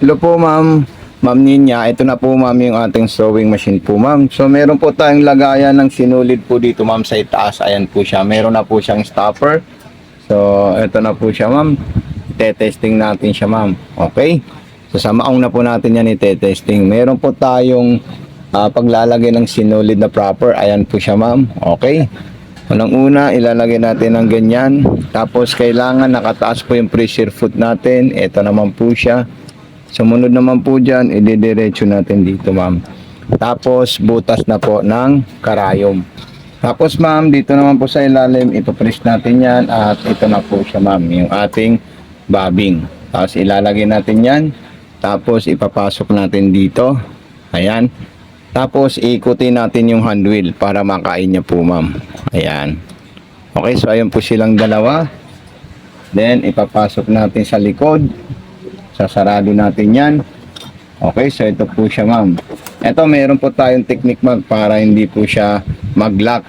Hello po ma'am. Ma'am Ninya, ito na po ma'am yung ating sewing machine po ma'am. So meron po tayong lagayan ng sinulid po dito ma'am sa itaas. Ayan po siya. Meron na po siyang stopper. So ito na po siya ma'am. Ite-testing natin siya ma'am. Okay? So sa maong na po natin yan ite-testing. Meron po tayong paglalagay ng sinulid na proper. Ayan po siya ma'am. Okay? Unang-una, ilalagay natin ng ganyan. Tapos kailangan nakataas po yung pressure foot natin. Ito naman po siya. Sumunod naman po dyan, ididiretso natin dito ma'am. Tapos butas na po ng karayom. Tapos ma'am, dito naman po sa ilalim, ipapress natin yan. At ito na po siya ma'am, yung ating bobbing. Tapos ilalagay natin yan. Tapos ipapasok natin dito. Ayan. Tapos ikutin natin yung hand wheel para makain niya po ma'am. Ayan. Okay, so ayun po silang dalawa. Then ipapasok natin sa likod. Sasarado natin yan. Okay, so ito po siya ma'am. Ito, meron po tayong technique ma'am para hindi po siya mag-lock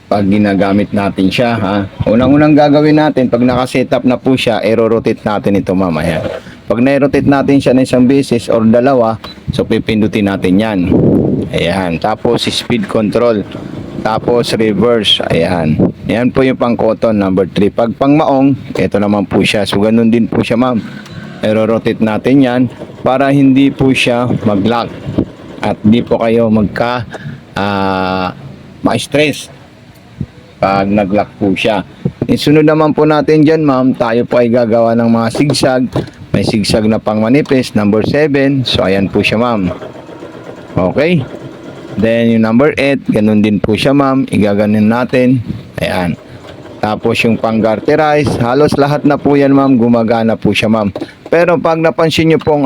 pag ginagamit natin siya ha. Unang-unang gagawin natin, pag naka-setup na po siya, i-rotate natin ito ma'am. Ayan. Pag na-rotate natin siya ng isang beses or dalawa, so pipindutin natin yan. Ayan. Tapos speed control. Tapos reverse. Ayan. Yan po yung pang cotton number 3. Pag pang maong, ito naman po siya. So ganun din po siya ma'am. I-rotate natin yan para hindi po siya mag-lock at di po kayo ma-stress pag nag-lock po siya. Isunod naman po natin dyan ma'am, tayo po ay gagawa ng mga sigsag. May sigsag na pang manipis, number 7. So ayan po siya ma'am. Okay. Then yung number 8, ganun din po siya ma'am. Igaganin natin. Ayan. Tapos yung pang garterize, halos lahat na po yan ma'am, gumagana po siya ma'am. Pero pag napansin nyo pong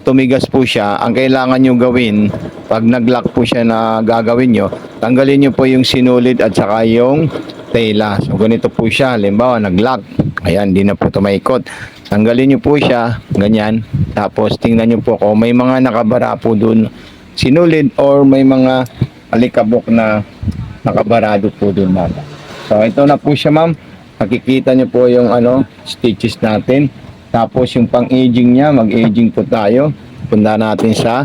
tumigas po siya, ang kailangan nyo gawin, pag nag-lock po siya na gagawin nyo, tanggalin nyo po yung sinulid at saka yung tela. So ganito po siya, halimbawa nag-lock, ayan, di na po tumaikot. Tanggalin nyo po siya, ganyan. Tapos tingnan nyo po kung may mga nakabara po dun sinulid or may mga alikabok na nakabarado po dun ma'am. So ito na po siya ma'am. Nakikita nyo po yung stitches natin. Tapos yung pang-aging niya, mag-aging po tayo. Punta natin sa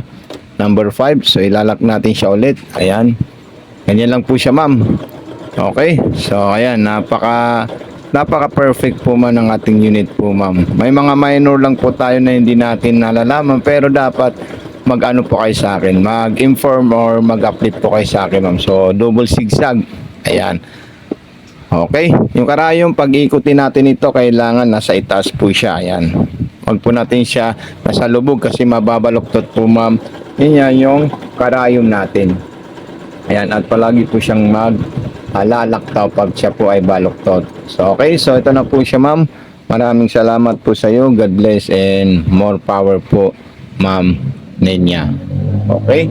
number 5. So ilalak natin siya ulit. Ayan. Ganyan lang po siya ma'am. Okay. So ayan, napaka perfect po man ng ating unit po ma'am. May mga minor lang po tayo na hindi natin nalalaman. Pero dapat mag-ano po kayo sa akin. Mag-inform or mag-update po kayo sa akin ma'am. So double zigzag. Ayan. Okay, yung karayom, pag-ikutin natin ito, kailangan nasa itaas po siya. Ayan. Huwag po natin siya nasa lubog kasi mababaloktot po ma'am. Yan yung karayom natin. Ayan, at palagi po siyang lalaktaw pag siya po ay baloktot. So okay, so ito na po siya ma'am. Maraming salamat po sa iyo. God bless and more power po ma'am Nenya. Okay.